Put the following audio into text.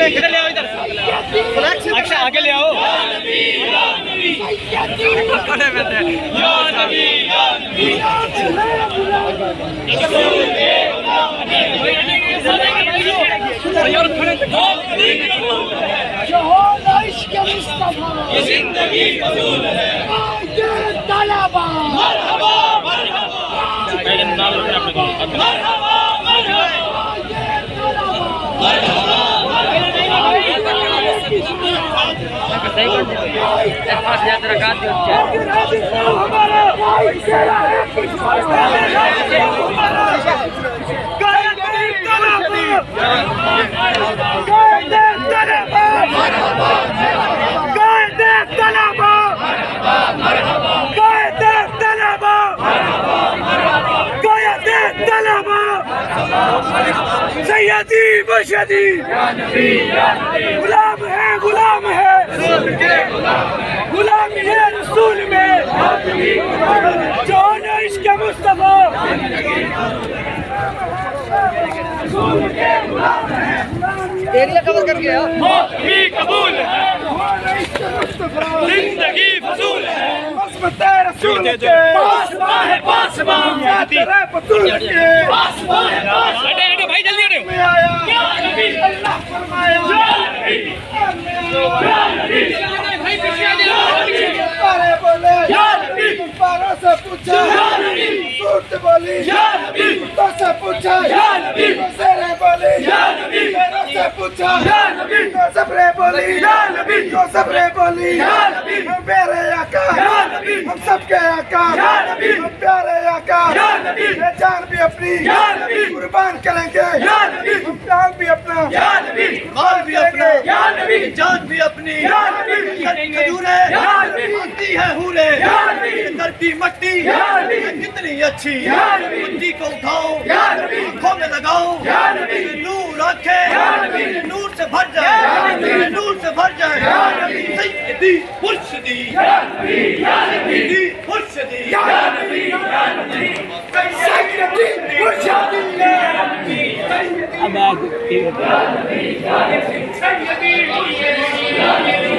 इधर ले आओ, इधर अच्छा आगे ले आओ। जिंदगी फजूल है, तलबा मरहबा सैयदी बशदी गुलाम है, गुलाम है, गुलामी है रसूल में, जो न इश्क मुस्तफा एरिया कवर कर गया। मौत भी कबूल है, जिंदगी फजूल है, रसूल के पासबां है, पासबां तेरे बतूल के पासबां है, भाई जल्दी हटो। या नबी अल्लाह फरमाया, या नबी भाई पीछे आ जाओ। अरे बोले या नबी, पारों से पूछा या नबी, सूरत बोली या नबी, तो से पूछा या नबी, सेरे बोली या नबी, पैरों से पूछा या नबी, तो सबरे बोली या नबी, तो सबरे बोली या नबी, हम प्यारे आका या नबी, हम सबके आका या नबी, हम प्यारे आका या नबी, ये जान भी अपनी या नबी कुर्बान करेंगे या नबी, हम जान भी अपना या नबी, माल भी अपना या नबी, जान भी अपनी या नबी, खजूरे या नबी, होती है हूरे या नबी, धरती मट्टी या नबी, कितनी अच्छी या नबी, मिट्टी को उठाओ या नबी, आँखों में लगाओ या नबी, नूर आंखें या नबी, नूर से भर जाए या नबी, नूर से भर जाए या नबी, सैयदी मुर्शिदी या नबी, या नबी मुर्शिदी या नबी, या नबी, सैयदी मुर्शिदी या नबी, अब आगे सैयदी मुर्शिदी।